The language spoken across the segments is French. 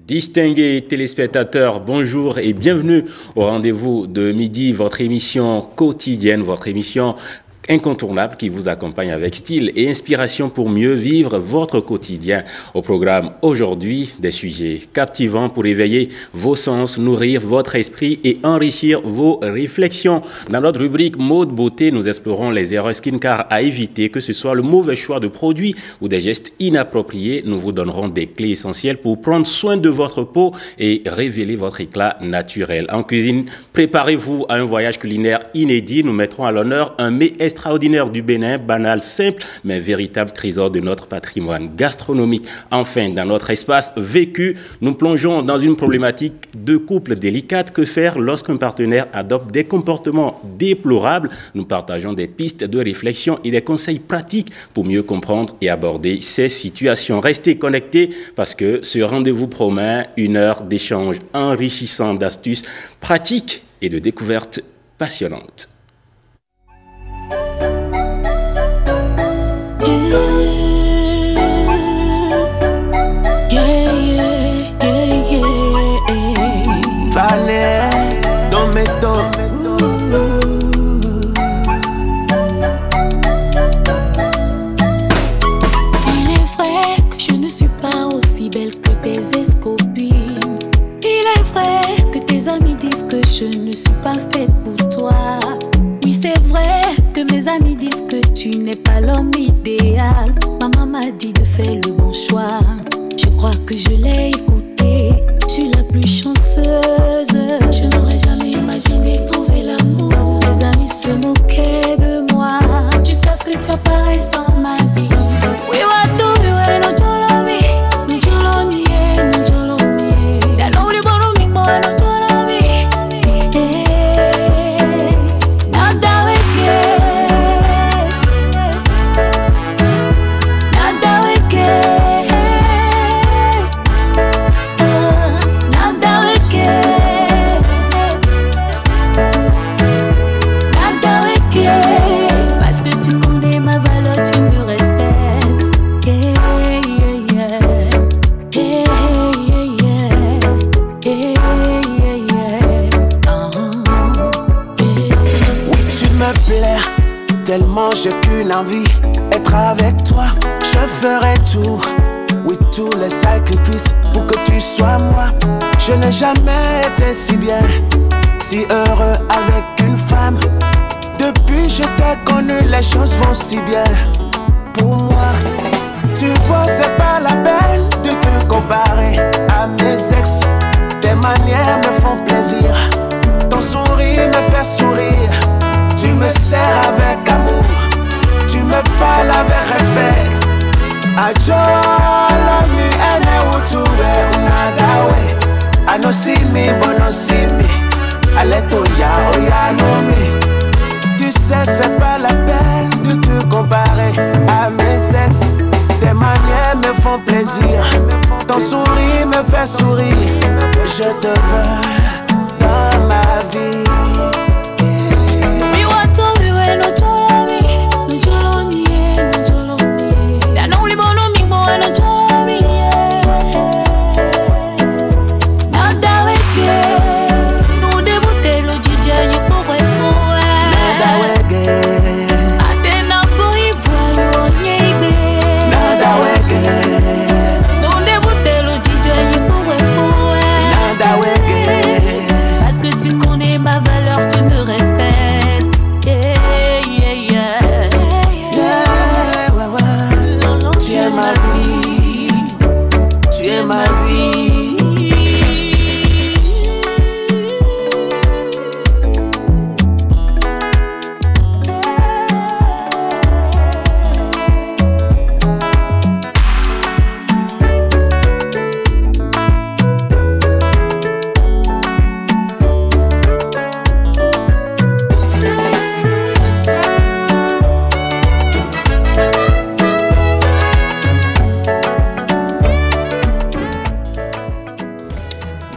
Distingués téléspectateurs, bonjour et bienvenue au rendez-vous de midi, votre émission quotidienne, votre émission incontournable qui vous accompagne avec style et inspiration pour mieux vivre votre quotidien. Au programme aujourd'hui, des sujets captivants pour éveiller vos sens, nourrir votre esprit et enrichir vos réflexions. Dans notre rubrique Mode Beauté, nous explorons les erreurs skincare à éviter, que ce soit le mauvais choix de produits ou des gestes inappropriés. Nous vous donnerons des clés essentielles pour prendre soin de votre peau et révéler votre éclat naturel. En cuisine, préparez-vous à un voyage culinaire inédit. Nous mettrons à l'honneur un mets extraordinaire du Bénin, banal, simple, mais véritable trésor de notre patrimoine gastronomique. Enfin, dans notre espace vécu, nous plongeons dans une problématique de couple délicate. Que faire lorsqu'un partenaire adopte des comportements déplorables? Nous partageons des pistes de réflexion et des conseils pratiques pour mieux comprendre et aborder ces situations. Restez connectés parce que ce rendez-vous promet une heure d'échange enrichissant d'astuces pratiques et de découvertes passionnantes. Fallait dans mes dos. Il est vrai que je ne suis pas aussi belle que tes escopines. Il est vrai que tes amis disent que je ne suis pas faite pour toi. Oui, c'est vrai que mes amis disent que tu n'es pas l'homme idéal. Maman m'a dit de faire le bon choix. Je crois que je l'ai écouté. Je suis la plus chanceuse. Je n'aurais jamais imaginé trouver l'amour. Mes amis se moquaient de moi jusqu'à ce que tu apparaisses dans ma vie. We were doing no jolomi, no jolomi, no jolomi. That only borrow me more, no jolomi. Nada weke, nada weke, nada weke, nada weke. Parce que tu connais ma valeur, tu me respectes. Yeah, yeah, yeah. Yeah, yeah, yeah. Yeah, yeah, yeah. Yeah. Oui, tu me plais tellement j'ai qu'une envie, être avec toi. Je ferai tout, oui, tous les sacrifices pour que tu sois moi. Je n'ai jamais été si bien, si heureux avec une femme. Depuis que je t'ai connu, les choses vont si bien pour moi. Tu vois, c'est pas la peine de te comparer à mes ex. Tes manières me font plaisir, ton sourire me fait sourire. Tu me sers avec amour, tu me parles avec respect. Ajolomi ene utube unadawe. Anosimi bonosimi, aletoya oya nomi. Tu sais, c'est pas la peine de te comparer à mes ex. Tes manières me font plaisir, ton sourire me fait sourire. Je te veux dans ma vie. We want to be well, no jolomi, no jolomi, no jolomi. That only borrow me more, no jolomi. Nada weke, no debute lo jije you powe powe. Nada wege, Atena boy voyo nyebe. nada wege, No debute lo jije you powe powe. nada wege. Parce que tu connais ma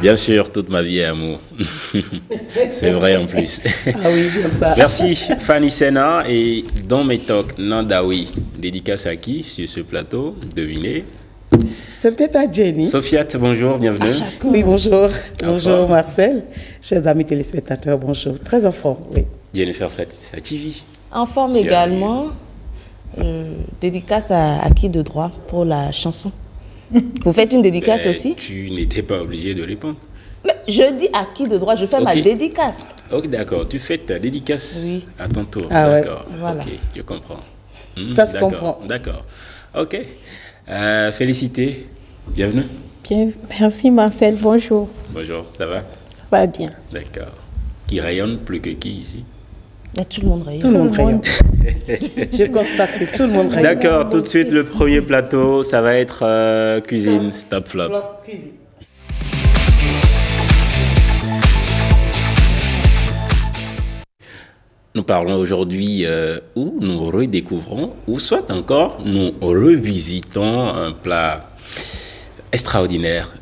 Bien sûr, toute ma vie est amour. C'est vrai en plus. Ah oui, j'aime ça. Merci Fanny Sena et dans mes talks, Nandawi. Dédicace à qui sur ce plateau? Devinez. C'est peut-être à Jenny. Sofiat, bonjour, bienvenue. Oui, bonjour. Bonjour Marcel. Chers amis téléspectateurs, bonjour. Très en forme, oui. Jennifer Sativi. En forme également. Dédicace à qui de droit pour la chanson? Vous faites une dédicace aussi? Tu n'étais pas obligé de répondre. Mais je dis à qui de droit, je fais ma dédicace. Ok, d'accord. Tu fais ta dédicace à ton tour. Ah d'accord. Ouais. Voilà. Ok, je comprends. Ça se comprend. D'accord. Ok. Félicité. Bienvenue. Bien, merci Marcel, bonjour. Bonjour, ça va? Ça va bien. D'accord. Qui rayonne plus que qui ici? Mais tout le monde rayonne. Tout le monde rayonne. Je constate que tout le monde rayonne. D'accord, tout de suite, le premier plateau, ça va être cuisine, stop flop. Cuisine. Nous parlons aujourd'hui où nous redécouvrons, ou soit encore nous revisitons un plat extraordinaire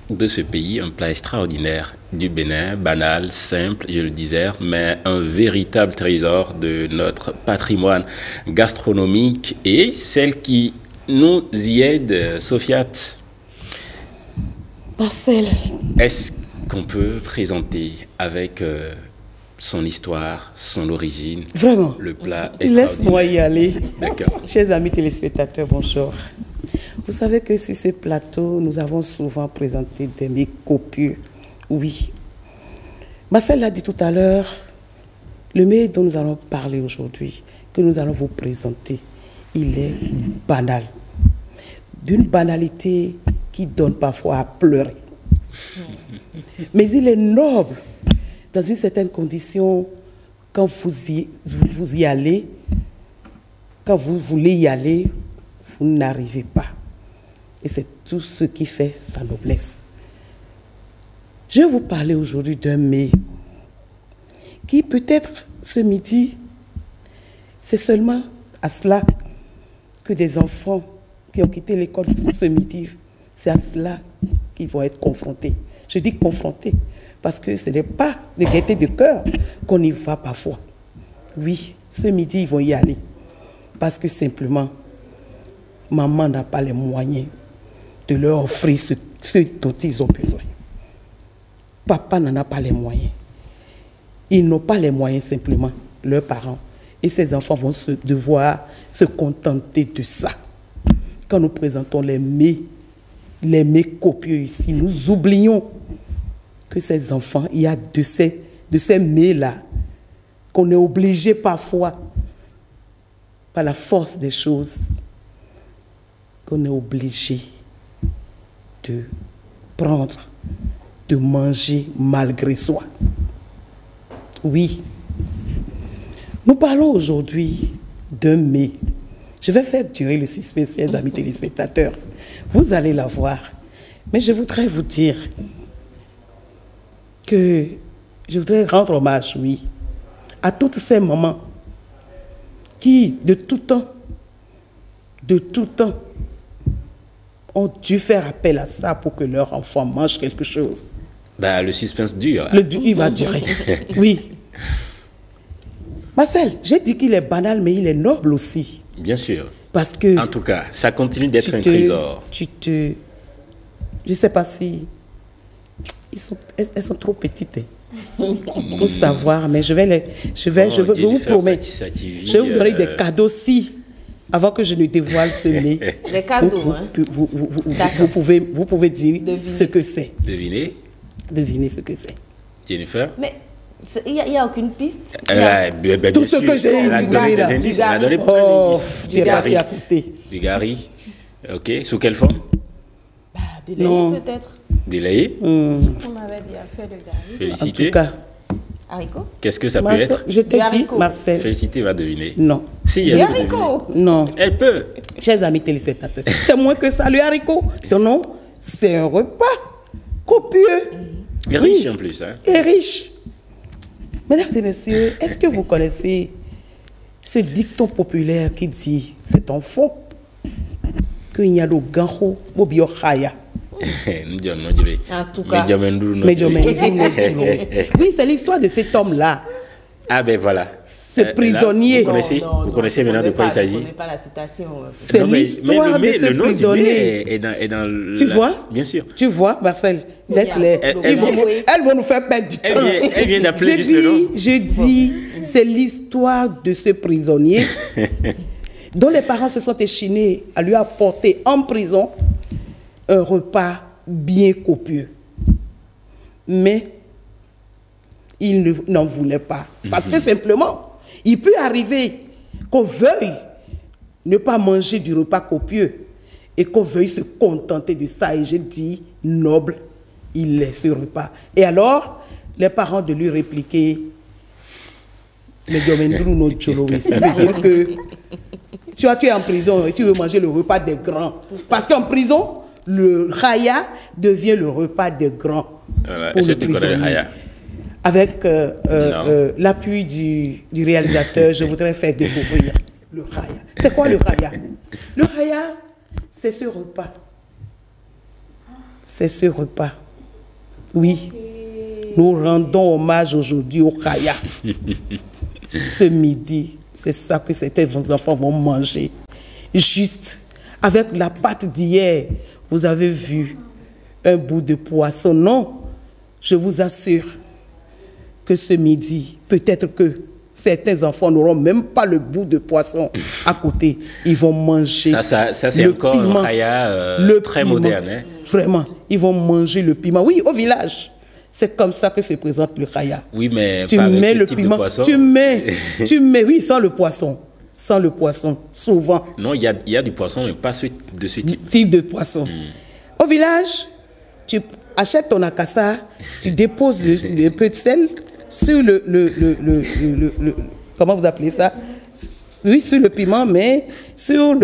de ce pays, un plat extraordinaire du Bénin, banal, simple, je le disais, mais un véritable trésor de notre patrimoine gastronomique et celle qui nous y aide, Sofiat. Marcel. Est-ce qu'on peut présenter avec son histoire, son origine, vraiment le plat extraordinaire? Laisse-moi y aller. D'accord. Chers amis téléspectateurs, bonjour. Vous savez que sur ce plateau, nous avons souvent présenté des mets copieux. Oui. Marcel l'a dit tout à l'heure, le mets dont nous allons parler aujourd'hui, que nous allons vous présenter, il est banal. D'une banalité qui donne parfois à pleurer. Mais il est noble dans une certaine condition quand vous y allez, quand vous voulez y aller, vous n'arrivez pas. Et c'est tout ce qui fait sa noblesse. Je vais vous parler aujourd'hui d'un mets qui peut-être ce midi, c'est seulement à cela que des enfants qui ont quitté l'école ce midi, c'est à cela qu'ils vont être confrontés. Je dis confrontés parce que ce n'est pas de gaieté de cœur qu'on y va parfois. Oui, ce midi, ils vont y aller parce que simplement, maman n'a pas les moyens de leur offrir ce dont ils ont besoin. Papa n'en a pas les moyens. Ils n'ont pas les moyens simplement, leurs parents. Et ces enfants vont devoir se contenter de ça. Quand nous présentons les mets copieux ici, nous oublions que ces enfants, il y a de ces mets-là qu'on est obligé parfois, par la force des choses, qu'on est obligé de prendre, de manger malgré soi. Oui, nous parlons aujourd'hui d'un mets. Je vais faire durer le suspense, chers amis téléspectateurs. Vous allez la voir. Mais je voudrais vous dire que je voudrais rendre hommage, oui, à toutes ces mamans qui, de tout temps, ont dû faire appel à ça pour que leur enfant mange quelque chose. Bah, le suspense dure. Il va durer. Oui. Marcel, j'ai dit qu'il est banal, mais il est noble aussi. Bien sûr. Parce que... En tout cas, ça continue d'être un trésor. Je ne sais pas si... Elles sont trop petites pour savoir, mais je vous promets. Je vais vous donner des cadeaux si, avant que je ne dévoile ce mets. Des cadeaux, vous pouvez dire ce que c'est. Devinez ce que c'est. Jennifer? Mais il n'y a aucune piste. Tout ce que j'ai donné là. Tu es passé à côté. Du gari. Ok. Sous quelle forme? Délayé peut-être. Délayé? On m'avait dit à faire le gari. Félicité. En tout cas. Haricot? Qu'est-ce que ça peut être? Je t'ai dit, Marcel. Félicité va deviner. Non. Si, du haricot? Non. Elle peut. Chers amis téléspectateurs, c'est moins que ça, le haricot. Ton nom, c'est un repas copieux. Et riche en plus. Hein? Et riche. Mesdames et messieurs, est-ce que vous connaissez ce dicton populaire qui dit, c'est un faux, qu'il y a le ganho au biochaya? En tout cas. Oui, c'est l'histoire de cet homme-là. Ah ben voilà. Ce prisonnier. Vous connaissez maintenant de quoi il s'agit? Je ne connais pas la citation. C'est l'histoire de ce prisonnier. Est dans tu vois? Bien sûr. Tu vois, Marcel? Laisse-les. Elles vont nous faire perdre du temps. Elle vient d'appeler juste le nom. Je dis, c'est l'histoire de ce prisonnier dont les parents se sont échinés à lui apporter en prison un repas bien copieux. Mais il n'en voulait pas. Parce que simplement, il peut arriver qu'on veuille ne pas manger du repas copieux et qu'on veuille se contenter de ça. Et je dis, noble, il laisse ce repas. Et alors, les parents de lui répliquer, ça veut dire que tu es en prison et tu veux manger le repas des grands. Parce qu'en prison, le raya devient le repas des grands. Voilà. Est-ce que tu connais le raya? Avec l'appui du réalisateur, je voudrais faire découvrir le raya. C'est quoi le raya? Le raya, c'est ce repas. C'est ce repas. Oui, nous rendons hommage aujourd'hui au raya. Ce midi, c'est ça que vos enfants vont manger. Juste, avec la pâte d'hier, vous avez vu un bout de poisson. Non, je vous assure que ce midi, peut-être que certains enfants n'auront même pas le bout de poisson à côté. Ils vont manger ça c'est encore piment, un raya très piment, moderne. Hein? Vraiment, ils vont manger le piment. Oui, au village. C'est comme ça que se présente le raya. Oui, mais tu pas mets avec le ce piment, tu mets, oui, sans le poisson. Sans le poisson, souvent. Non, il y a du poisson, mais pas de ce type. Type de poisson. Au village, tu achètes ton akassa, tu déposes un peu de sel sur comment vous appelez ça? Oui, sur le piment, mais sur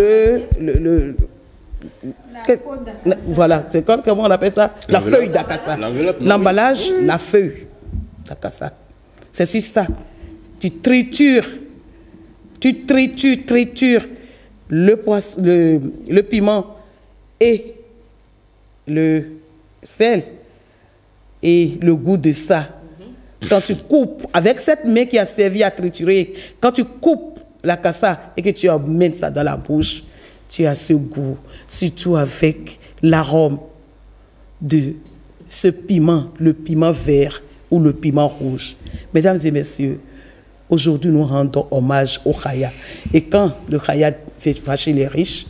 voilà, c'est comment on appelle ça? La feuille d'akassa. L'emballage, la feuille d'akassa. C'est sur ça. Tu tritures le piment et le sel et le goût de ça. Quand tu coupes, avec cette main qui a servi à triturer, quand tu coupes la cassa et que tu amènes ça dans la bouche, tu as ce goût, surtout avec l'arôme de ce piment, le piment vert ou le piment rouge. Mesdames et messieurs, aujourd'hui nous rendons hommage au raya. Et quand le raya fait fâcher les riches,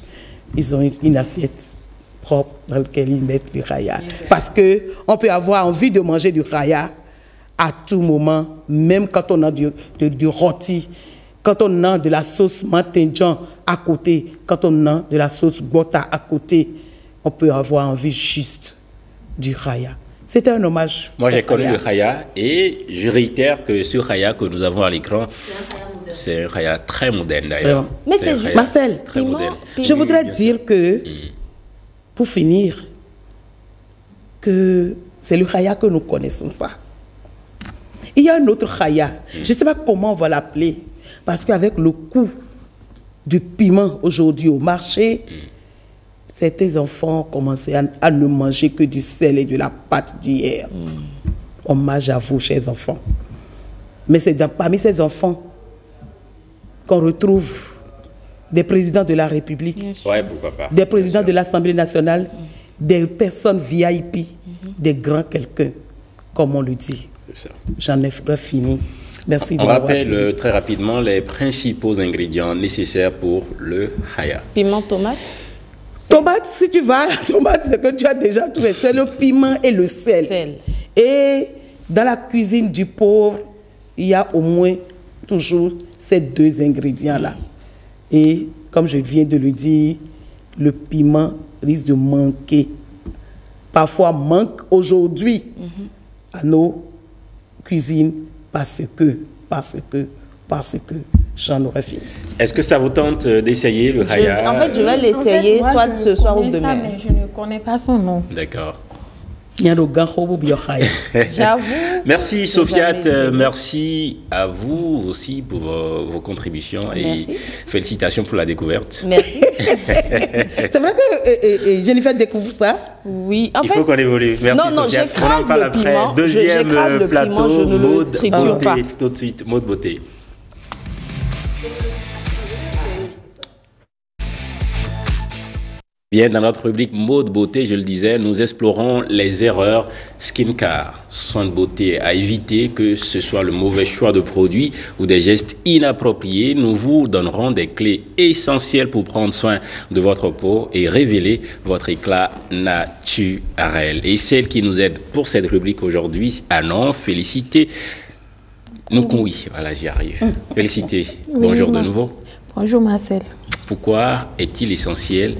ils ont une assiette propre dans laquelle ils mettent le raya. Parce qu'on peut avoir envie de manger du raya à tout moment, même quand on a du rôti, quand on a de la sauce matinjan à côté, quand on a de la sauce bota à côté, on peut avoir envie juste du raya. C'était un hommage. Moi, j'ai connu le raya et je réitère que ce raya que nous avons à l'écran, c'est un raya très moderne d'ailleurs. Mais c'est Marcel, très moderne. Je voudrais dire que, pour finir, que c'est le raya que nous connaissons ça. Il y a un autre raya, je ne sais pas comment on va l'appeler, parce qu'avec le coût du piment aujourd'hui au marché, certains enfants ont commencé à ne manger que du sel et de la pâte d'hier. Hommage à vous, chers enfants. Mais c'est parmi ces enfants qu'on retrouve des présidents de la République, des présidents de l'Assemblée nationale, des personnes VIP, des grands quelqu'un, comme on le dit. J'en ai fini. Merci de m'avoir suivi. On rappelle très rapidement les principaux ingrédients nécessaires pour le raya. Piment, tomate. Tomate, si tu vas, tomate, c'est que tu as déjà trouvé. C'est le piment et le sel. Et dans la cuisine du pauvre, il y a au moins toujours ces deux ingrédients-là. Et comme je viens de le dire, le piment risque de manquer. Parfois manque aujourd'hui à nos cuisines parce que j'en aurais fini. Est-ce que ça vous tente d'essayer le raya? En fait, je vais l'essayer soit ce soir ou demain. Mais je ne connais pas son nom. D'accord. J'avoue. Merci Sofiate, merci à vous aussi pour vos contributions et félicitations pour la découverte. Merci. C'est vrai que Jennifer découvre ça? Oui, en fait. Il faut qu'on évolue. Merci non, Sofiate. j'écrase le piment. Deuxième plateau, piment, je ne le triture pas. Tout de suite, Mode Beauté. Bien, dans notre rubrique Mode Beauté, je le disais, nous explorons les erreurs skincare, soins de beauté à éviter, que ce soit le mauvais choix de produits ou des gestes inappropriés. Nous vous donnerons des clés essentielles pour prendre soin de votre peau et révéler votre éclat naturel. Et celle qui nous aide pour cette rubrique aujourd'hui, Anon, félicité. Oui, voilà, j'y arrive. Félicité. Oui, bonjour de nouveau. Bonjour Marcel. Pourquoi est-il essentiel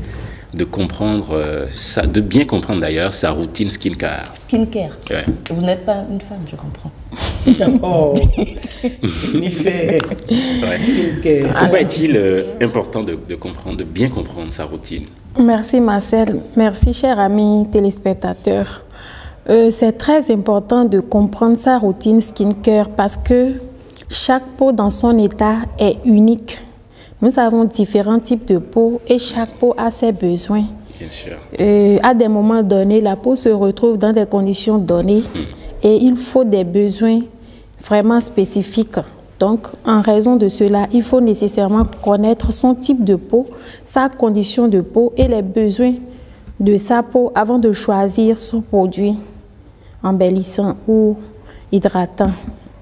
de comprendre, de bien comprendre d'ailleurs sa routine skincare? Skincare. Ouais. Vous n'êtes pas une femme, je comprends. Oh, Jennifer. Ouais. Pourquoi est-il important de comprendre, de bien comprendre sa routine? Merci Marcel. Merci chers amis téléspectateurs. C'est très important de comprendre sa routine skincare parce que chaque peau dans son état est unique. Nous avons différents types de peau et chaque peau a ses besoins. Bien sûr. À des moments donnés, la peau se retrouve dans des conditions données et il faut des besoins vraiment spécifiques. Donc, en raison de cela, il faut nécessairement connaître son type de peau, sa condition de peau et les besoins de sa peau avant de choisir son produit embellissant ou hydratant.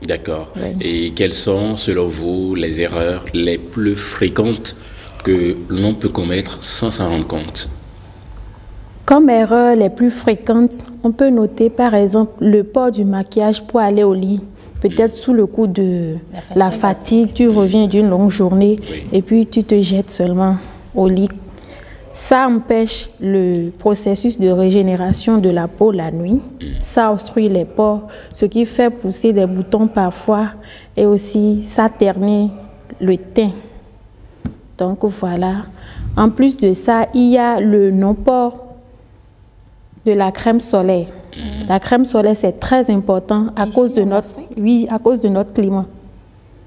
D'accord. Oui. Et quelles sont, selon vous, les erreurs les plus fréquentes que l'on peut commettre sans s'en rendre compte? Comme erreurs les plus fréquentes, on peut noter par exemple le port du maquillage pour aller au lit. Peut-être sous le coup de la fatigue, tu reviens d'une longue journée et puis tu te jettes seulement au lit. Ça empêche le processus de régénération de la peau la nuit. Ça obstrue les pores, ce qui fait pousser des boutons parfois et aussi ça ternit le teint. Donc voilà. En plus de ça, il y a le non-port de la crème solaire. La crème solaire, c'est très important à cause de notre climat.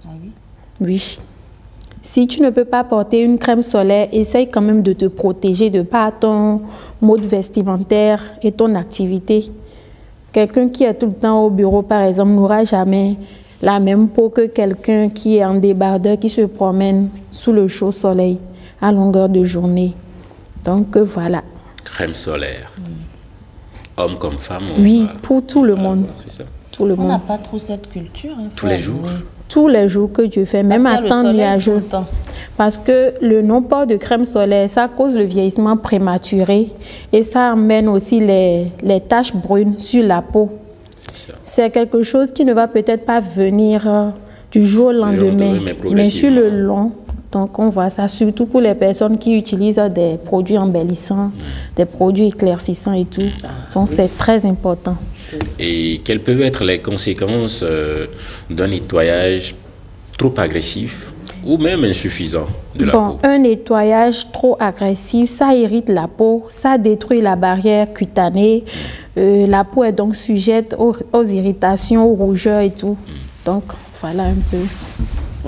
Ah oui? Oui. Si tu ne peux pas porter une crème solaire, essaye quand même de te protéger de par ton mode vestimentaire et ton activité. Quelqu'un qui est tout le temps au bureau, par exemple, n'aura jamais la même peau que quelqu'un qui est en débardeur, qui se promène sous le chaud soleil à longueur de journée. Donc voilà. Crème solaire. Homme comme femme. Oui, pour tout le monde. C'est ça. Tout le monde. On n'a pas trop cette culture. Hein, tous les jours. Tous les jours que Dieu fait, même à temps nuageux. Parce que le non-port de crème solaire, ça cause le vieillissement prématuré et ça amène aussi les taches brunes sur la peau. C'est quelque chose qui ne va peut-être pas venir du jour au lendemain, mais sur le long. Donc on voit ça surtout pour les personnes qui utilisent des produits embellissants, des produits éclaircissants et tout. Donc c'est très important. Et quelles peuvent être les conséquences d'un nettoyage trop agressif ou même insuffisant de la peau? Un nettoyage trop agressif, ça irrite la peau, ça détruit la barrière cutanée. La peau est donc sujette aux irritations, aux rougeurs et tout. Donc voilà un peu.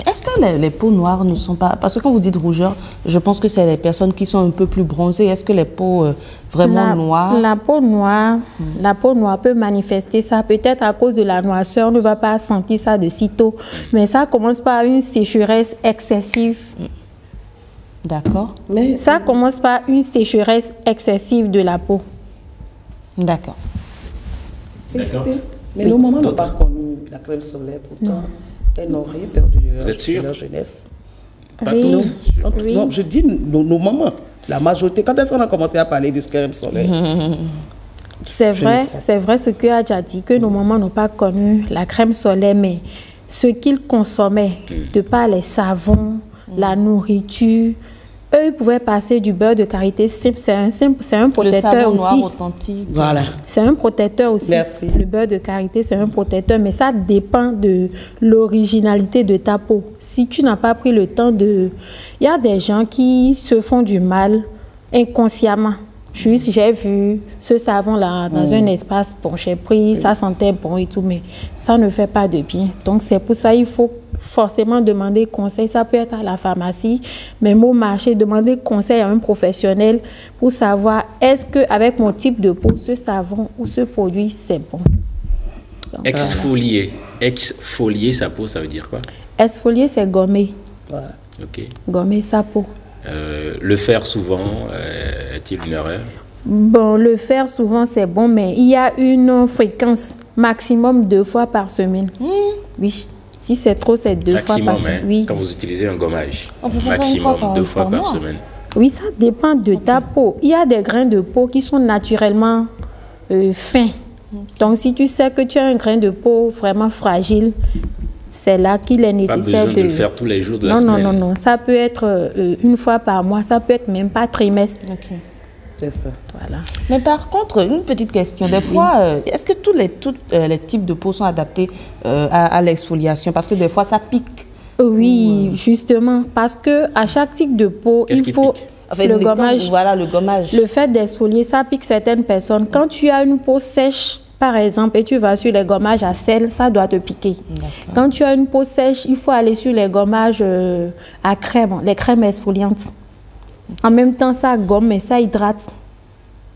Est-ce que les peaux noires ne sont pas... Parce que quand vous dites rougeur, je pense que c'est les personnes qui sont un peu plus bronzées. Est-ce que les peaux vraiment noires... La peau noire peut manifester ça. Peut-être à cause de la noirceur, on ne va pas sentir ça de sitôt. Mais ça commence par une sécheresse excessive. D'accord. Mais ça commence par une sécheresse excessive de la peau. D'accord. Mais nos mamans n'ont pas connu la crème solaire pourtant. Elles n'ont rien perdu de leur jeunesse. Pas toutes. Oui. Non, je dis nos mamans, la majorité. Quand est-ce qu'on a commencé à parler du crème solaire? C'est vrai ce que Adja dit, que nos mamans n'ont pas connu la crème solaire, mais ce qu'ils consommaient, de par les savons, la nourriture, eux, ils pouvaient passer du beurre de karité simple. C'est un protecteur aussi. Noir authentique. Voilà. C'est un protecteur aussi. Merci. Le beurre de karité, c'est un protecteur, mais ça dépend de l'originalité de ta peau. Si tu n'as pas pris le temps de... Il y a des gens qui se font du mal inconsciemment. Juste, j'ai vu ce savon-là dans un espace, bon, j'ai pris, ça sentait bon et tout, mais ça ne fait pas de bien. Donc, c'est pour ça qu'il faut forcément demander conseil. Ça peut être à la pharmacie, même au marché, demander conseil à un professionnel pour savoir est-ce qu'avec mon type de peau, ce savon ou ce produit, c'est bon. Donc, exfolier. Exfolier sa peau, ça veut dire quoi? Exfolier, c'est gommer. Voilà. Ok. Gommer sa peau. Le faire souvent, est-il une erreur? Bon, le faire souvent, c'est bon, mais il y a une fréquence maximum 2 fois par semaine. Oui. Si c'est trop, c'est 2 fois par semaine. Oui. Quand vous utilisez un gommage, On peut faire maximum une 2 fois par mois. semaine. Oui, ça dépend de ta peau. Il y a des grains de peau qui sont naturellement fins. Donc, si tu sais que tu as un grain de peau vraiment fragile, c'est là qu'il est nécessaire Pas besoin de le faire tous les jours de la semaine. Non. Ça peut être une fois par mois, ça peut être même pas trimestre. Ok. C'est ça. Voilà. Mais par contre, une petite question. Des fois, est-ce que tous les types de peau sont adaptés à l'exfoliation? Parce que des fois, ça pique. Oui, justement, parce que à chaque type de peau, Qu'est-ce il qui faut pique? Enfin, le gommage. Voilà, le gommage. Le fait d'exfolier, ça pique certaines personnes. Quand tu as une peau sèche, par exemple, et tu vas sur les gommages à sel, ça doit te piquer. Quand tu as une peau sèche, il faut aller sur les gommages à crème, les crèmes exfoliantes. En même temps, ça gomme et ça hydrate.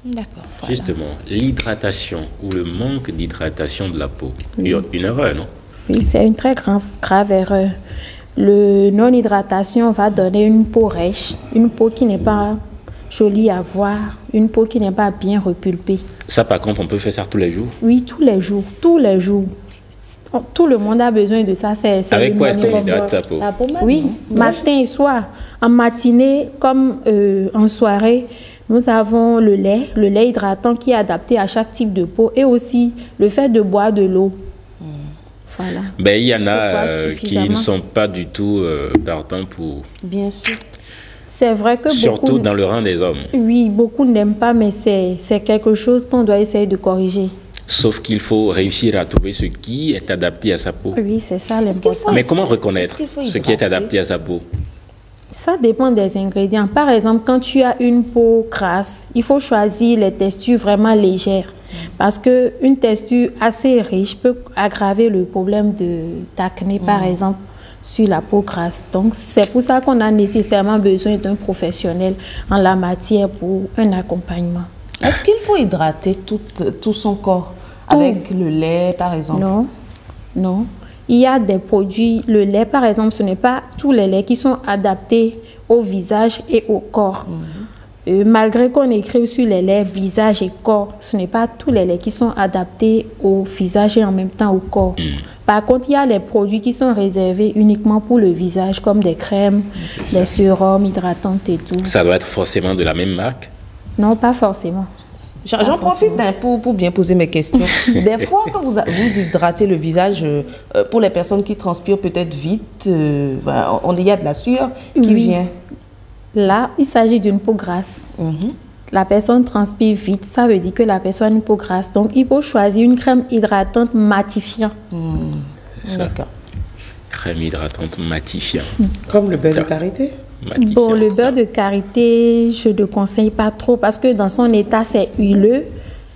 D'accord. Justement, l'hydratation ou le manque d'hydratation de la peau, une erreur, non? Oui, c'est une très grave erreur. Le non-hydratation va donner une peau rêche, une peau qui n'est pas jolie à voir, une peau qui n'est pas bien repulpée. Ça, par contre, on peut faire ça tous les jours? Oui, tous les jours, tous les jours. Tout le monde a besoin de ça. C'est Avec le quoi est-ce qu'on minimum. hydrate sa peau? La pommade, Oui, non? matin et soir. En matinée comme en soirée, nous avons le lait hydratant qui est adapté à chaque type de peau et aussi le fait de boire de l'eau. Voilà. Ben, il y en Faut a boire qui ne suffisamment. sont pas du tout partants pour... Bien sûr. C'est vrai que Surtout beaucoup... dans le rang des hommes. Oui, beaucoup n'aiment pas, mais c'est quelque chose qu'on doit essayer de corriger. Sauf qu'il faut réussir à trouver ce qui est adapté à sa peau. Oui, c'est ça qu'il faut- l'important. Mais comment reconnaître Est-ce qu'il faut ce qui est hydrater? adapté à sa peau? Ça dépend des ingrédients. Par exemple, quand tu as une peau grasse, il faut choisir les textures vraiment légères. Parce qu'une texture assez riche peut aggraver le problème d'acné, par exemple, sur la peau grasse. Donc, c'est pour ça qu'on a nécessairement besoin d'un professionnel en la matière pour un accompagnement. Est-ce qu'il faut hydrater tout son corps avec le lait, par exemple? Non, non. Il y a des produits, le lait par exemple, ce n'est pas tous les laits qui sont adaptés au visage et au corps. Malgré qu'on écrive sur les laits visage et corps, ce n'est pas tous les laits qui sont adaptés au visage et en même temps au corps. Par contre, il y a les produits qui sont réservés uniquement pour le visage, comme des crèmes, des sérums hydratantes et tout. Ça doit être forcément de la même marque? Non, pas forcément. J'en profite pour bien poser mes questions. Des fois, quand vous hydratez le visage, pour les personnes qui transpirent peut-être vite, il y a de la sueur qui Oui. vient. Là, il s'agit d'une peau grasse. La personne transpire vite, ça veut dire que la personne a une peau grasse. Donc, il faut choisir une crème hydratante matifiante. Ça. D'accord. Crème hydratante matifiante. Comme le beurre de karité. Bon, le beurre de karité, je ne conseille pas trop parce que dans son état, c'est huileux.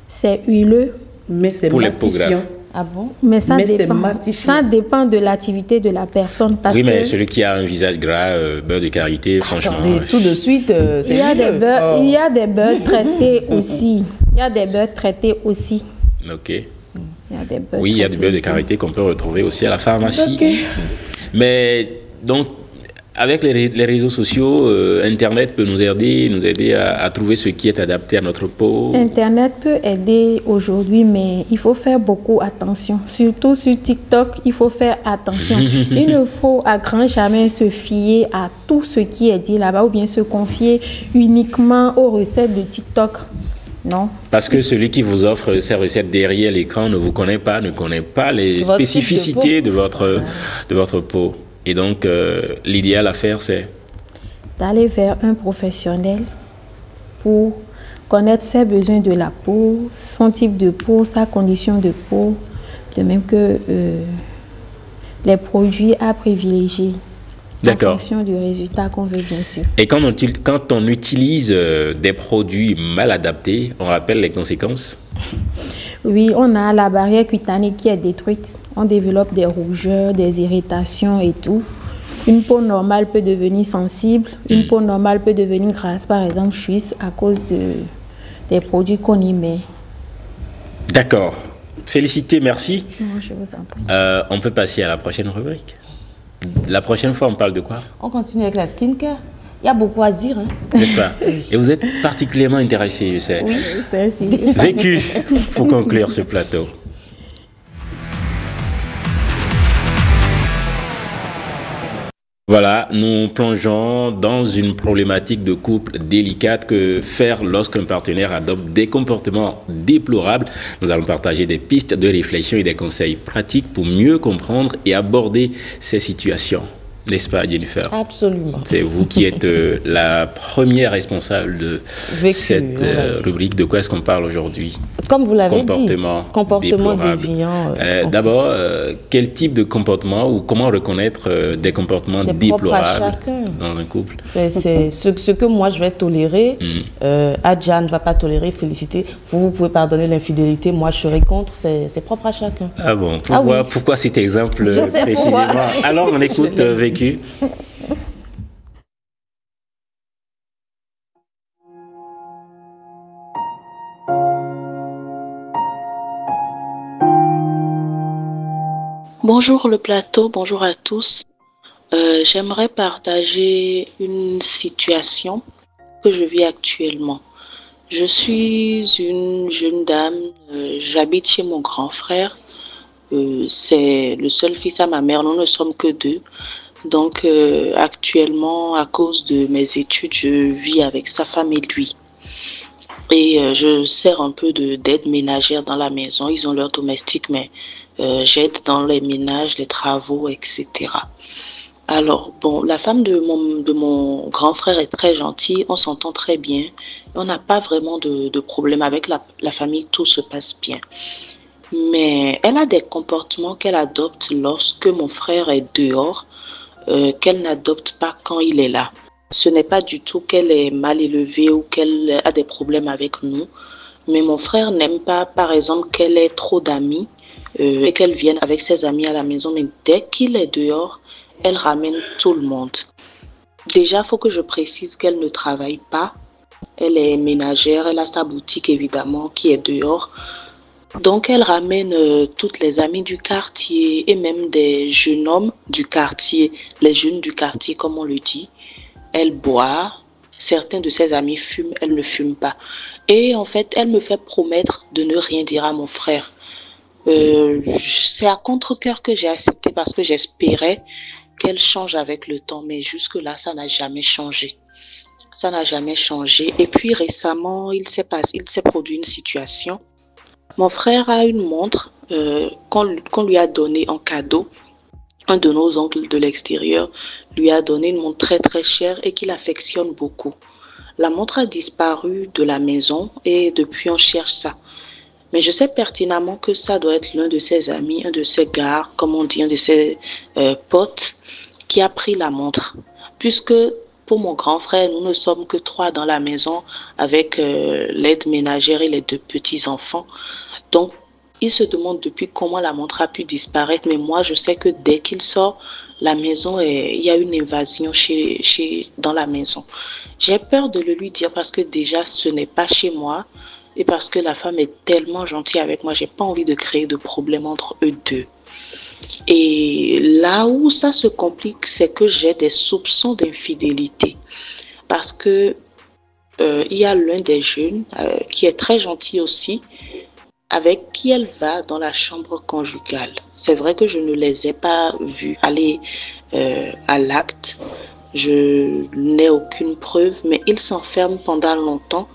C'est huileux, Mais c'est Pour les peaux matifiant. graves. Ah bon? mais ça Mais c'est dépend. matifiant. Ça dépend de l'activité de la personne. Parce Oui, mais que celui qui a un visage gras, beurre de karité, franchement... Attendez, tout de suite, c'est il y a des huileux. beurres, Oh. il y a des beurres traités aussi. Il y a des beurres traités aussi. Ok. Il y a des beurres Oui, il y a du traités beurre de aussi. karité qu'on peut retrouver aussi à la pharmacie. Ok. Mais donc, avec les réseaux sociaux, Internet peut nous aider à trouver ce qui est adapté à notre peau. Internet peut aider aujourd'hui, mais il faut faire beaucoup attention. Surtout sur TikTok, il faut faire attention. Il ne faut à grand jamais se fier à tout ce qui est dit là-bas ou bien se confier uniquement aux recettes de TikTok. Non. Parce que celui qui vous offre ces recettes derrière l'écran ne vous connaît pas, ne connaît pas les Votre type de spécificités peau. de votre peau. Et donc, l'idéal à faire, c'est... D'aller vers un professionnel pour connaître ses besoins de la peau, son type de peau, sa condition de peau, de même que les produits à privilégier. En fonction du résultat qu'on veut, bien sûr. Et quand on utilise des produits mal adaptés, on rappelle les conséquences? Oui, on a la barrière cutanée qui est détruite. On développe des rougeurs, des irritations et tout. Une peau normale peut devenir sensible. Une peau normale peut devenir grasse, par exemple, chuisse, à cause des produits qu'on y met. D'accord. Félicité, merci. Je vous en prie. On peut passer à la prochaine rubrique. La prochaine fois, on parle de quoi? On continue avec la skincare. Il y a beaucoup à dire. Hein? N'est-ce pas? Et vous êtes particulièrement intéressé, je sais. Oui, c'est un sujet. Vécu, pour conclure ce plateau. Voilà, nous plongeons dans une problématique de couple délicate que faire lorsqu'un partenaire adopte des comportements déplorables. Nous allons partager des pistes de réflexion et des conseils pratiques pour mieux comprendre et aborder ces situations. N'est-ce pas, Jennifer? Absolument. C'est vous qui êtes la première responsable de cette rubrique. De quoi est-ce qu'on parle aujourd'hui? Comme vous l'avez dit, comportement déviant. D'abord, quel type de comportement ou comment reconnaître des comportements déplorables dans un couple? C'est ce que moi je vais tolérer. Adja ne va pas tolérer, féliciter. Vous pouvez pardonner l'infidélité, moi je serai contre, c'est propre à chacun. Ah bon? Pourquoi cet exemple précisément? Alors on écoute Vécu. Bonjour le plateau, bonjour à tous. J'aimerais partager une situation que je vis actuellement. Je suis une jeune dame, j'habite chez mon grand frère. C'est le seul fils à ma mère, nous ne sommes que deux. Donc actuellement, à cause de mes études, je vis avec sa femme et lui. Et je sers un peu d'aide ménagère dans la maison. Ils ont leur domestique, mais j'aide dans les ménages, les travaux, etc. Alors, bon, la femme de mon grand frère est très gentille, on s'entend très bien. On n'a pas vraiment de problème avec la famille, tout se passe bien. Mais elle a des comportements qu'elle adopte lorsque mon frère est dehors, qu'elle n'adopte pas quand il est là. Ce n'est pas du tout qu'elle est mal élevée ou qu'elle a des problèmes avec nous. Mais mon frère n'aime pas, par exemple, qu'elle ait trop d'amis et qu'elle vienne avec ses amis à la maison. Mais dès qu'il est dehors, elle ramène tout le monde. Déjà, il faut que je précise qu'elle ne travaille pas. Elle est ménagère, elle a sa boutique évidemment qui est dehors. Donc, elle ramène toutes les amies du quartier et même des jeunes hommes du quartier, les jeunes du quartier comme on le dit. Elle boit, certains de ses amis fument, elle ne fume pas. Et en fait, elle me fait promettre de ne rien dire à mon frère. C'est à contre-cœur que j'ai accepté parce que j'espérais qu'elle change avec le temps. Mais jusque-là, ça n'a jamais changé. Ça n'a jamais changé. Et puis récemment, il s'est produit une situation. Mon frère a une montre qu'on lui a donnée en cadeau. Un de nos oncles de l'extérieur lui a donné une montre très très chère et qu'il affectionne beaucoup. La montre a disparu de la maison et depuis on cherche ça. Mais je sais pertinemment que ça doit être l'un de ses amis, un de ses gars, comme on dit, un de ses potes qui a pris la montre. Puisque pour mon grand frère, nous ne sommes que 3 dans la maison avec l'aide ménagère et les 2 petits-enfants. Donc, il se demande depuis comment la montre a pu disparaître. Mais moi, je sais que dès qu'il sort, la maison, il y a une invasion dans la maison. J'ai peur de le lui dire parce que déjà, ce n'est pas chez moi. Et parce que la femme est tellement gentille avec moi, j'ai pas envie de créer de problème entre eux deux. Et là où ça se complique, c'est que j'ai des soupçons d'infidélité. Parce que il y a l'un des jeunes qui est très gentil aussi, avec qui elle va dans la chambre conjugale. C'est vrai que je ne les ai pas vus aller à l'acte. Je n'ai aucune preuve, mais ils s'enferment pendant longtemps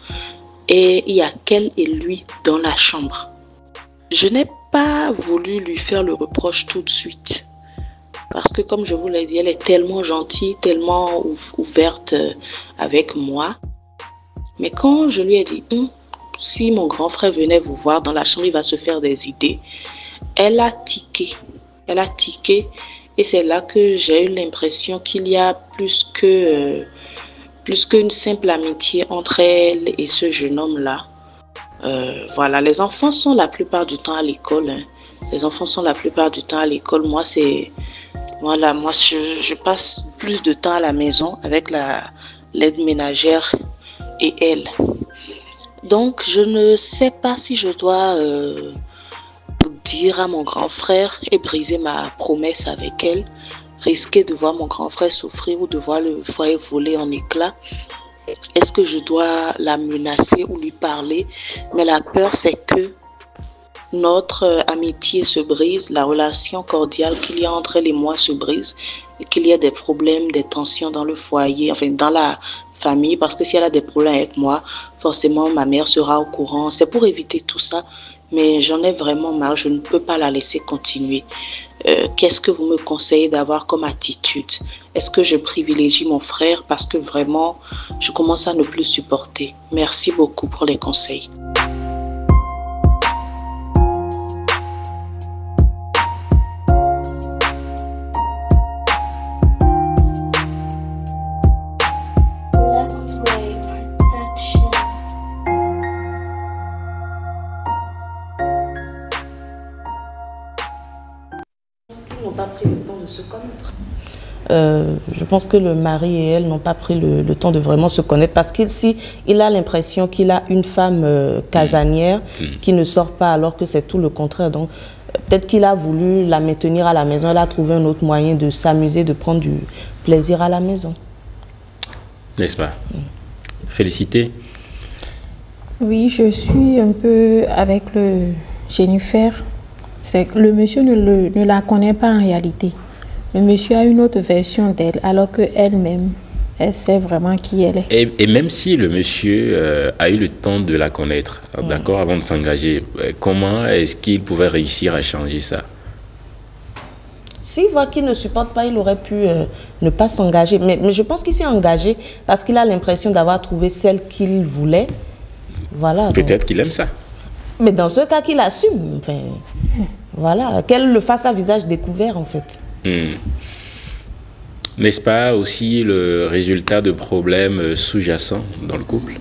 et il y a qu'elle et lui dans la chambre. Je n'ai pas voulu lui faire le reproche tout de suite. Parce que comme je vous l'ai dit, elle est tellement gentille, tellement ouverte avec moi. Mais quand je lui ai dit, si mon grand frère venait vous voir dans la chambre, il va se faire des idées. Elle a tiqué. Et c'est là que j'ai eu l'impression qu'il y a plus qu'une simple amitié entre elle et ce jeune homme-là. Voilà, les enfants sont la plupart du temps à l'école. Hein. Les enfants sont la plupart du temps à l'école. Moi, je passe plus de temps à la maison avec l'aide ménagère et elle. Donc, je ne sais pas si je dois dire à mon grand frère et briser ma promesse avec elle, risquer de voir mon grand frère souffrir ou de voir le foyer voler en éclats. Est-ce que je dois la menacer ou lui parler? Mais la peur, c'est que notre amitié se brise, la relation cordiale qu'il y a entre elle et moi se brise, et qu'il y a des problèmes, des tensions dans le foyer, enfin dans la famille, parce que si elle a des problèmes avec moi, forcément ma mère sera au courant. C'est pour éviter tout ça, mais j'en ai vraiment marre, je ne peux pas la laisser continuer. Qu'est-ce que vous me conseillez d'avoir comme attitude? Est-ce que je privilégie mon frère parce que vraiment, je commence à ne plus supporter? Merci beaucoup pour les conseils. Je pense que le mari et elle n'ont pas pris le temps de vraiment se connaître parce qu'il a l'impression qu'il a une femme casanière qui ne sort pas alors que c'est tout le contraire. Donc peut-être qu'il a voulu la maintenir à la maison, elle a trouvé un autre moyen de s'amuser, de prendre du plaisir à la maison. N'est-ce pas? Félicité. Oui, je suis un peu avec le Jennifer. C'est que le monsieur ne la connaît pas en réalité. Le monsieur a une autre version d'elle, alors qu'elle-même, elle sait vraiment qui elle est. Et même si le monsieur a eu le temps de la connaître, d'accord, avant de s'engager, comment est-ce qu'il pouvait réussir à changer ça? S'il voit qu'il ne supporte pas, il aurait pu ne pas s'engager. Mais je pense qu'il s'est engagé parce qu'il a l'impression d'avoir trouvé celle qu'il voulait. Voilà. Peut-être qu'il aime ça. Mais dans ce cas, qu'il assume. Enfin, voilà. Qu'elle le fasse à visage découvert, en fait. N'est-ce pas aussi le résultat de problèmes sous-jacents dans le couple?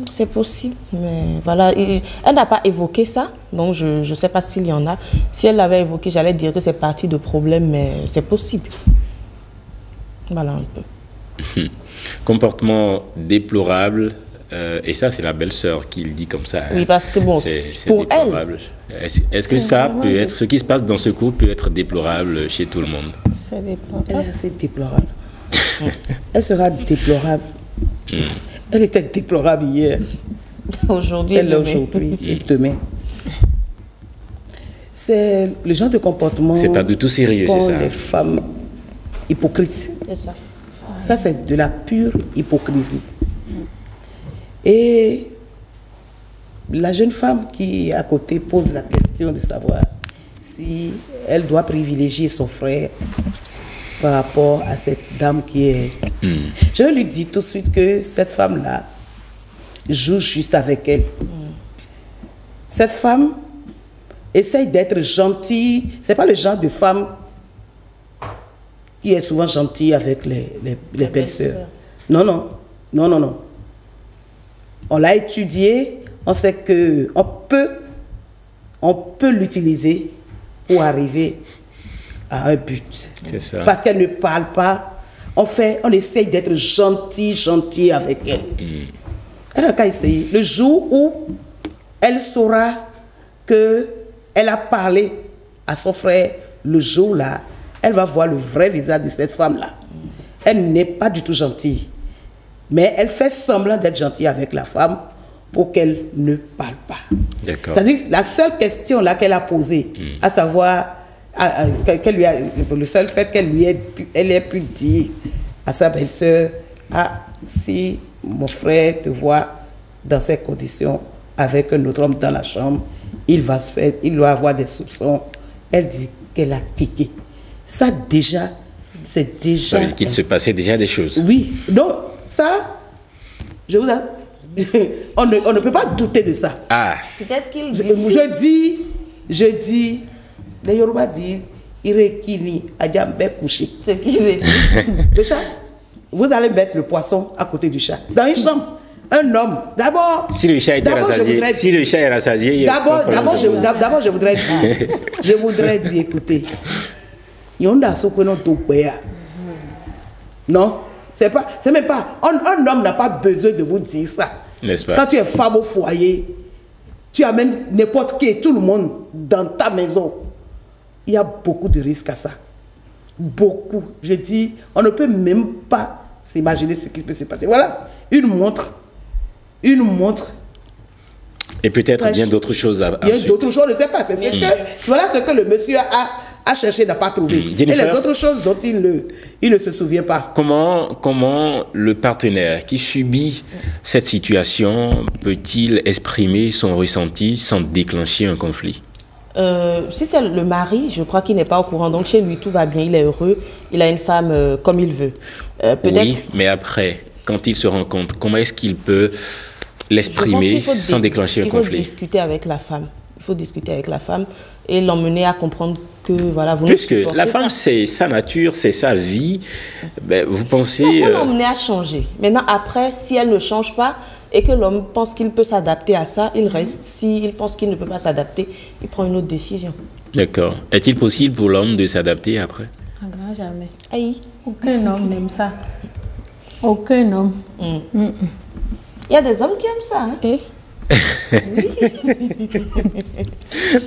C'est possible, mais voilà. Elle n'a pas évoqué ça, donc je ne sais pas s'il y en a. Si elle l'avait évoqué, j'allais dire que c'est parti de problèmes, mais c'est possible. Voilà un peu. Comportement déplorable, et ça c'est la belle-sœur qui le dit comme ça. Oui, parce que bon, pour elle... Est-ce que ça peut être, ce qui se passe dans ce couple peut être déplorable chez tout le monde? Elle est assez déplorable. Elle sera déplorable. Elle était déplorable hier. Aujourd'hui et demain. C'est le genre de comportement... C'est pas du tout sérieux, c'est ça? Les femmes hypocrites. C'est ça. Ça, c'est de la pure hypocrisie. Et la jeune femme qui est à côté pose la question de savoir si elle doit privilégier son frère par rapport à cette dame qui est... Je lui dis tout de suite que cette femme-là joue juste avec elle. Cette femme essaye d'être gentille. C'est pas le genre de femme qui est souvent gentille avec les belles-sœurs. Non. On l'a étudié, on sait qu'on peut l'utiliser pour arriver à un but. C'est ça. Parce qu'elle ne parle pas, on essaye d'être gentil avec elle. Elle n'a qu'à essayer. Le jour où elle saura qu'elle a parlé à son frère, le jour-là, elle va voir le vrai visage de cette femme-là. Elle n'est pas du tout gentille. Mais elle fait semblant d'être gentille avec la femme pour qu'elle ne parle pas. D'accord. C'est-à-dire la seule question là qu'elle a posée, à savoir, le seul fait elle ait pu dire à sa belle-sœur, si mon frère te voit dans ces conditions avec un autre homme dans la chambre, il va avoir des soupçons. Elle dit qu'elle a tiqué. Ça déjà, c'est déjà... Ça veut dire qu'il se passait déjà des choses. Oui, donc ça, on ne peut pas douter de ça. Peut-être qu'il je dis, les Yoruba disent, Irekini, Adjambe couché. Ce qui veut dire. Le chat, vous allez mettre le poisson à côté du chat. Dans une chambre. Un homme, d'abord. Si le chat était rassasié, d'abord, je voudrais dire, écoutez, non, c'est même pas. Un homme n'a pas besoin de vous dire ça. N'est-ce pas? Quand tu es femme au foyer, tu amènes n'importe qui, tout le monde dans ta maison. Il y a beaucoup de risques à ça. Beaucoup. Je dis, on ne peut même pas s'imaginer ce qui peut se passer. Voilà, une montre. Et peut-être bien d'autres choses à Il y a d'autres choses, je ne sais pas. Voilà ce que le monsieur a cherché, n'a pas trouvé. Et les autres choses dont il ne se souvient pas. Comment le partenaire qui subit cette situation peut-il exprimer son ressenti sans déclencher un conflit? Si c'est le mari, je crois qu'il n'est pas au courant. Donc chez lui, tout va bien, il est heureux, il a une femme comme il veut. Oui, mais après, quand il se rend compte, comment est-ce qu'il peut l'exprimer sans déclencher un conflit? Il faut discuter avec la femme. Il faut discuter avec la femme et l'emmener à comprendre que voilà, vous puisque la femme, c'est sa nature, c'est sa vie. Ben, vous pensez... Il faut l'emmener à changer. Maintenant, après, si elle ne change pas et que l'homme pense qu'il peut s'adapter à ça, il reste. S'il pense qu'il ne peut pas s'adapter, il prend une autre décision. D'accord. Est-il possible pour l'homme de s'adapter après? Jamais. Aïe. Aucun homme n'aime ça. Aucun homme. Il y a des hommes qui aiment ça. Hein?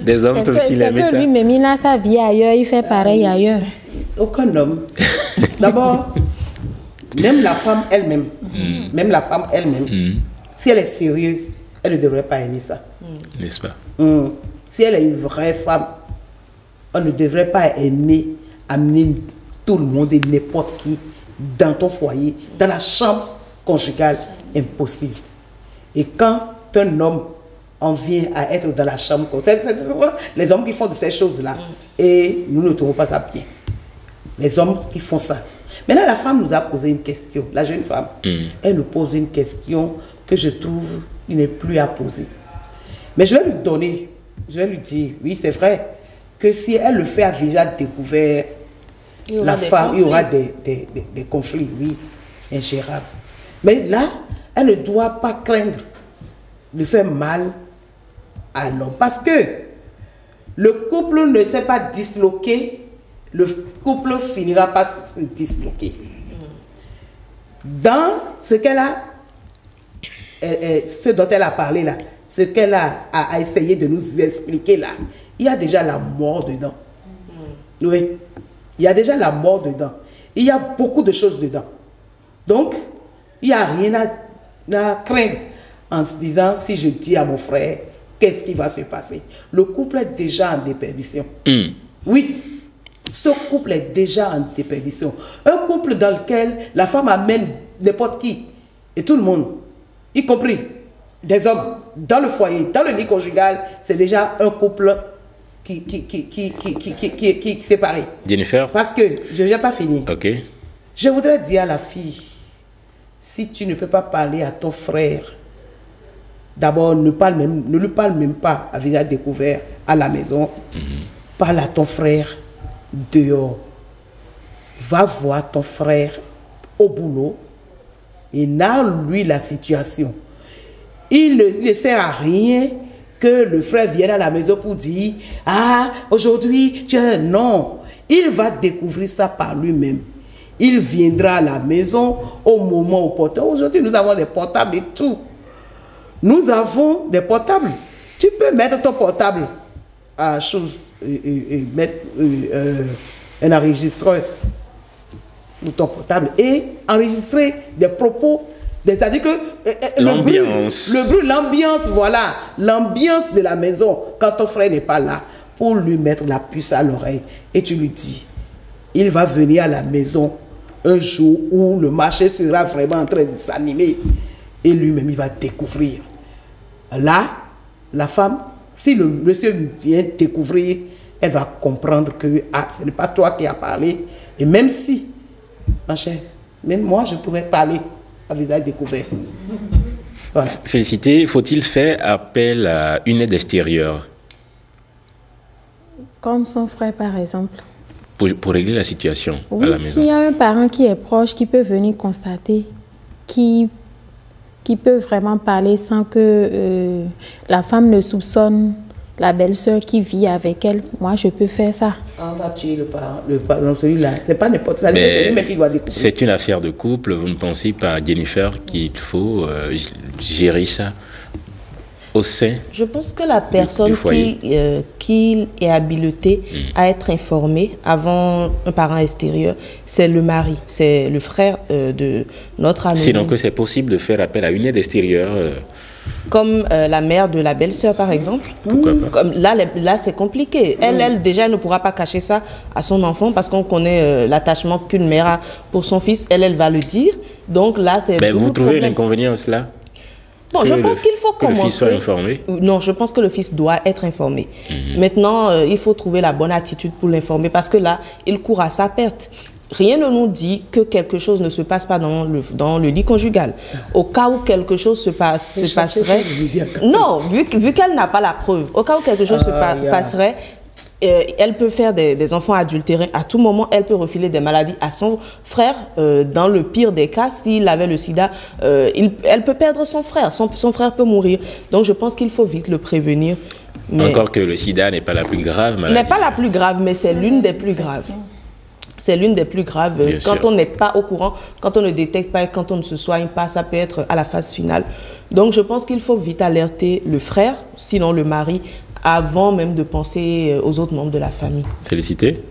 Des hommes peuvent-ils aimer ça? Lui-même, il a sa vie ailleurs, il fait pareil ailleurs. Aucun homme. D'abord, même la femme elle-même, si elle est sérieuse, elle ne devrait pas aimer ça. N'est-ce pas? Si elle est une vraie femme, on ne devrait pas aimer amener tout le monde et n'importe qui dans ton foyer, dans la chambre conjugale, impossible. Et quand un homme en vient à être dans la chambre, c'est les hommes qui font de ces choses-là, et nous ne trouvons pas ça bien. Les hommes qui font ça. Maintenant, la femme nous a posé une question, la jeune femme, elle nous pose une question que je trouve qu'il n'est plus à poser. Mais je vais lui donner, je vais lui dire, oui, c'est vrai, que si elle le fait à visage découvert, la femme, il y aura des conflits, oui, ingérables. Mais là, elle ne doit pas craindre de faire mal à l'homme. Parce que le couple ne s'est pas disloqué, le couple finira par se disloquer. Dans ce qu'elle a, ce dont elle a parlé là, ce qu'elle a essayé de nous expliquer là, il y a déjà la mort dedans. Oui, il y a déjà la mort dedans. Il y a beaucoup de choses dedans. Donc, il n'y a rien à craindre en se disant, si je dis à mon frère, qu'est-ce qui va se passer? Le couple est déjà en déperdition. Oui, ce couple est déjà en déperdition. Un couple dans lequel la femme amène n'importe qui, et tout le monde, y compris des hommes, dans le foyer, dans le lit conjugal, c'est déjà un couple qui est séparé. Jennifer? Parce que, je n'ai pas fini. Ok. Je voudrais dire à la fille, si tu ne peux pas parler à ton frère, d'abord ne lui parle même pas à visage découvert à la maison. Parle à ton frère dehors. Va voir ton frère au boulot et narre-lui la situation. Il ne sert à rien que le frère vienne à la maison pour dire « Ah, aujourd'hui, tu as... » Non, il va découvrir ça par lui-même. Il viendra à la maison au moment opportun. Aujourd'hui, nous avons des portables et tout. Nous avons des portables. Tu peux mettre ton portable à chose et mettre un enregistreur de ton portable et enregistrer des propos. C'est-à-dire que l'ambiance. Le bruit, l'ambiance, voilà. L'ambiance de la maison quand ton frère n'est pas là pour lui mettre la puce à l'oreille. Et tu lui dis, il va venir à la maison un jour où le marché sera vraiment en train de s'animer. Et lui-même, il va découvrir. Là, la femme, si le monsieur vient découvrir, elle va comprendre que ce n'est pas toi qui as parlé. Et même si, ma chère, même moi, je pourrais parler à visage découvert. Voilà. Félicité, faut-il faire appel à une aide extérieure? Comme son frère, par exemple. pour régler la situation oui, à la maison. S'il y a un parent qui est proche, qui peut venir constater, qui peut vraiment parler sans que la femme ne soupçonne la belle-sœur qui vit avec elle, moi je peux faire ça. On va tuer le parent, dans celui-là. C'est pas n'importe ça, c'est lui-même qui doit découvrir. C'est une affaire de couple, vous ne pensez pas, Jennifer, qu'il faut gérer ça au sein? Je pense que la personne qui est habilitée à être informée avant un parent extérieur, c'est le mari, c'est le frère de notre ami. Sinon que c'est possible de faire appel à une aide extérieure Comme la mère de la belle-sœur, par exemple. Pourquoi pas? Comme là c'est compliqué. Elle, déjà, ne pourra pas cacher ça à son enfant parce qu'on connaît l'attachement qu'une mère a pour son fils. Elle va le dire. Donc là, c'est... Mais vous trouvez l'inconvénient cela? Bon, je pense qu'il faut commencer... Que le fils soit informé? Non, je pense que le fils doit être informé. Maintenant, il faut trouver la bonne attitude pour l'informer parce que là, il court à sa perte. Rien ne nous dit que quelque chose ne se passe pas dans le lit conjugal. Au cas où quelque chose se passerait... Non, vu qu'elle n'a pas la preuve. Au cas où quelque chose se passerait, elle peut faire des enfants adultérés. À tout moment, elle peut refiler des maladies à son frère. Dans le pire des cas, s'il avait le sida, elle peut perdre son frère. Son frère peut mourir. Donc, je pense qu'il faut vite le prévenir. Mais encore que le sida n'est pas la plus grave maladie. N'est pas la plus grave, mais c'est l'une des plus graves. C'est l'une des plus graves. Quand on n'est pas au courant, quand on ne détecte pas et quand on ne se soigne pas, ça peut être à la phase finale. Donc, je pense qu'il faut vite alerter le frère, sinon le mari, avant même de penser aux autres membres de la famille. Félicité.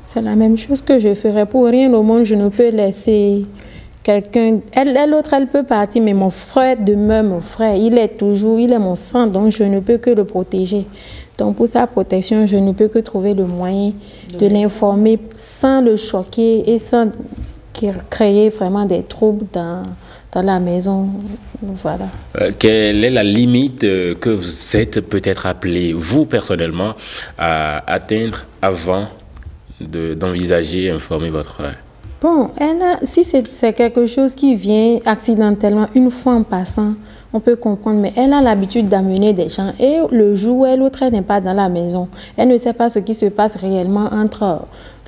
C'est la même chose que je ferais. Pour rien au monde, je ne peux laisser quelqu'un... L'autre, elle peut partir, mais mon frère demeure mon frère. Il est mon sang, donc je ne peux que le protéger. Donc, pour sa protection, je ne peux que trouver le moyen de l'informer sans le choquer et sans créer vraiment des troubles dans la maison. Voilà. Quelle est la limite que vous êtes peut-être appelé, vous personnellement, à atteindre avant d'envisager informer votre frère? Bon, si c'est quelque chose qui vient accidentellement, une fois en passant, on peut comprendre, mais elle a l'habitude d'amener des gens. Et le jour où l'autre n'est pas dans la maison, elle ne sait pas ce qui se passe réellement entre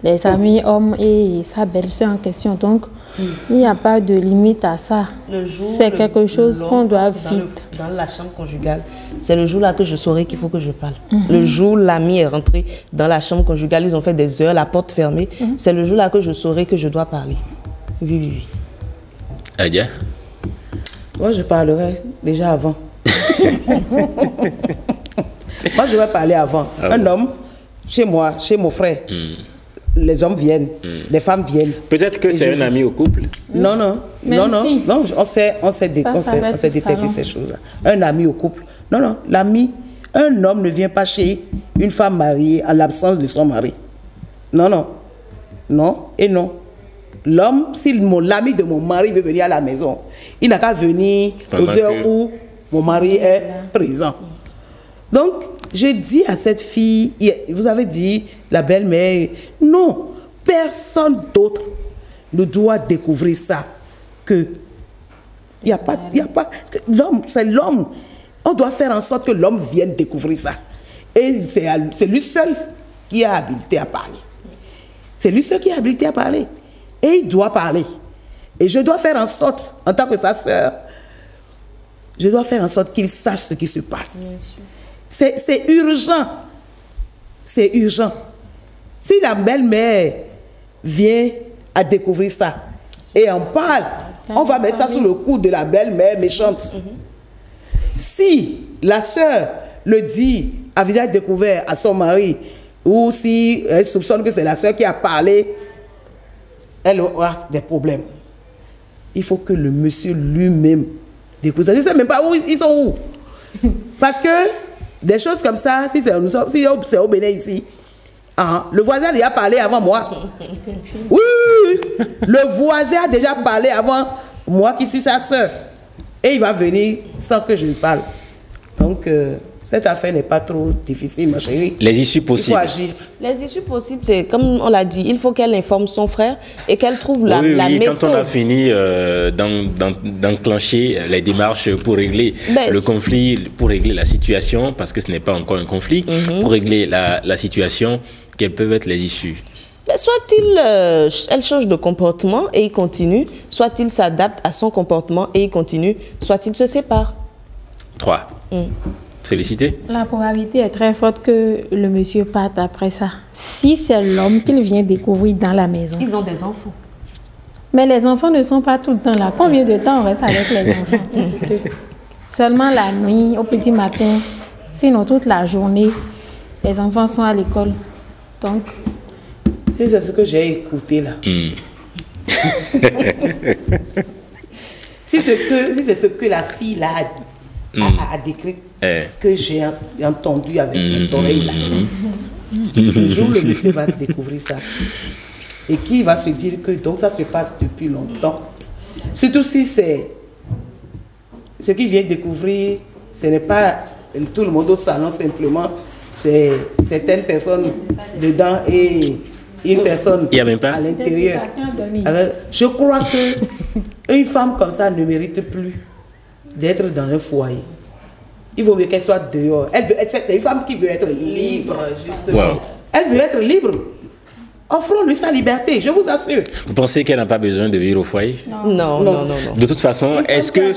les amis hommes et sa belle-sœur en question. Donc, il n'y a pas de limite à ça. C'est quelque chose qu'on doit vite. Dans la chambre conjugale, c'est le jour-là que je saurai qu'il faut que je parle. Le jour où l'ami est rentré dans la chambre conjugale, ils ont fait des heures, la porte fermée. C'est le jour-là que je saurai que je dois parler. Oui. Adia? Moi, je parlerai déjà avant. Moi, je vais parler avant. Un homme, chez moi, chez mon frère, les hommes viennent, les femmes viennent. Peut-être que c'est un ami au couple? Non, on sait détecter ces choses. Un ami au couple. Non, l'ami, un homme ne vient pas chez une femme mariée en l'absence de son mari. Non et non. L'homme, si l'ami de mon mari veut venir à la maison, il n'a qu'à venir aux heures où mon mari est présent. Donc, je dis à cette fille, vous avez dit, la belle-mère, non, personne d'autre ne doit découvrir ça. Il n'y a pas, l'homme, c'est l'homme. On doit faire en sorte que l'homme vienne découvrir ça. Et c'est lui seul qui est habilité à parler. C'est lui seul qui est habilité à parler. Et il doit parler. Et je dois faire en sorte, en tant que sa sœur, je dois faire en sorte qu'il sache ce qui se passe. C'est urgent. C'est urgent. Si la belle-mère vient à découvrir ça et en parle, on va mettre ça sous le coup de la belle-mère méchante. Si la sœur le dit à visage découvert à son mari, ou si elle soupçonne que c'est la sœur qui a parlé, elle aura des problèmes. Il faut que le monsieur lui-même découvre ça. Je ne sais même pas où ils sont où. Parce que des choses comme ça, si c'est au Bénin ici, le voisin a déjà parlé avant moi. Oui. Le voisin a déjà parlé avant moi qui suis sa soeur. Et il va venir sans que je lui parle. Donc, cette affaire n'est pas trop difficile, ma chérie. Les issues possibles. Il faut agir. Les issues possibles, c'est comme on l'a dit, il faut qu'elle informe son frère et qu'elle trouve la méthode. Quand on a fini d'enclencher les démarches pour régler le conflit, pour régler la situation, parce que ce n'est pas encore un conflit, pour régler la situation, quelles peuvent être les issues? Mais soit elle change de comportement et il continue, soit il s'adapte à son comportement et il continue, soit il se sépare. 3. Félicité. La probabilité est très forte que le monsieur parte après ça. Si c'est l'homme qu'il vient découvrir dans la maison. Ils ont des enfants. Mais les enfants ne sont pas tout le temps là. Combien de temps on reste avec les enfants? Seulement la nuit, au petit matin. Sinon, toute la journée, les enfants sont à l'école. Donc... Si c'est ce que j'ai écouté là. Si c'est ce que la fille là a décrit, que j'ai entendu avec mes oreilles là. Le jour où le monsieur va découvrir ça, et qui va se dire que donc ça se passe depuis longtemps. Surtout si c'est ce qu'il vient découvrir, ce n'est pas tout le monde au salon simplement, c'est certaines personnes dedans et une personne à l'intérieur. Je crois qu'une femme comme ça ne mérite plus d'être dans un foyer. Il vaut mieux qu'elle soit dehors. C'est une femme qui veut être libre, justement. Wow. Elle veut être libre. Offrons-lui sa liberté, je vous assure. Vous pensez qu'elle n'a pas besoin de vivre au foyer? Non. De toute façon, est-ce que...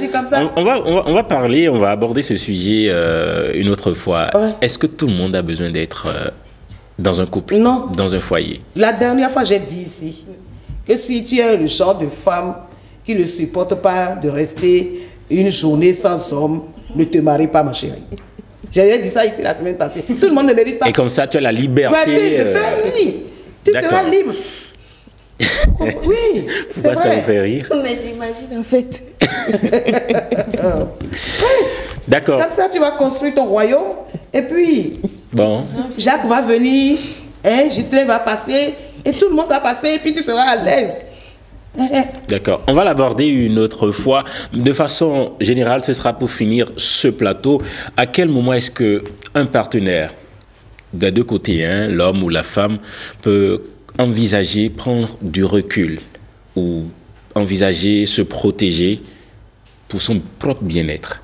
On va parler, on va aborder ce sujet une autre fois. Ouais. Est-ce que tout le monde a besoin d'être dans un couple? Non. Dans un foyer? La dernière fois, j'ai dit ici que si tu es le genre de femme qui ne supporte pas de rester une journée sans homme, ne te marie pas, ma chérie. J'ai dit ça ici la semaine passée. Tout le monde ne mérite pas. Et comme ça, tu as la liberté... de faire, oui. Tu seras libre. Oui, c'est vrai. Ça vous fait rire? Mais j'imagine en fait. D'accord. Comme ça, tu vas construire ton royaume. Et puis, bon. Jacques va venir, Ghislain va passer, et tout le monde va passer, et puis tu seras à l'aise. D'accord. On va l'aborder une autre fois. De façon générale, ce sera pour finir ce plateau. À quel moment est-ce qu'un partenaire des deux côtés, l'homme ou la femme, peut envisager prendre du recul ou envisager se protéger pour son propre bien-être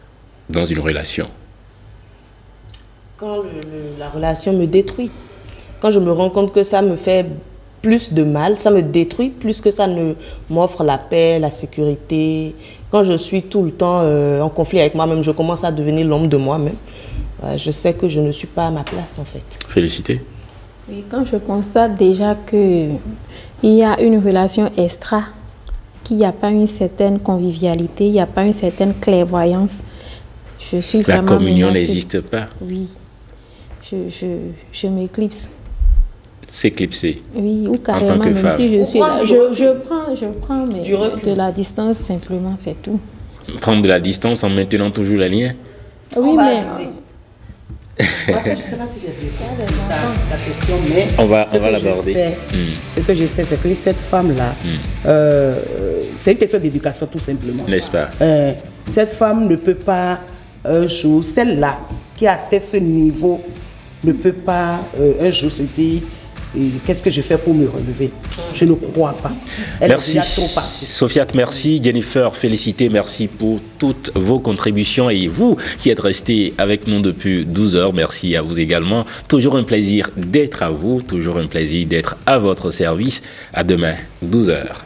dans une relation? Quand la relation me détruit, quand je me rends compte que ça me fait plus de mal, ça me détruit plus que ça ne m'offre la paix, la sécurité. Quand je suis tout le temps en conflit avec moi-même, je commence à devenir l'homme de moi-même. Je sais que je ne suis pas à ma place, en fait. Félicité. Oui, quand je constate déjà qu'il y a une relation extra, qu'il n'y a pas une certaine convivialité, il n'y a pas une certaine clairvoyance, je suis vraiment... La communion n'existe pas. Oui, je m'éclipse. S'éclipser. Oui, ou carrément, même femme. Si je suis là, je prends mais de la distance simplement, c'est tout. Prendre de la distance en maintenant toujours la lien? Oui, mais... Moi, ça, je ne sais pas si j'ai bien compris ta question, mais on va l'aborder. Ce que je sais, c'est que cette femme-là, c'est une question d'éducation tout simplement. N'est-ce pas? Cette femme ne peut pas, un jour, celle-là qui a atteint ce niveau, ne peut pas un jour se dire qu'est-ce que je fais pour me relever. Je ne crois pas. Elle merci. Est déjà trop partie. Sofiat, merci. Jennifer, félicité. Merci pour toutes vos contributions. Et vous qui êtes restés avec nous depuis 12 heures, merci à vous également. Toujours un plaisir d'être à vous. Toujours un plaisir d'être à votre service. À demain, 12 heures.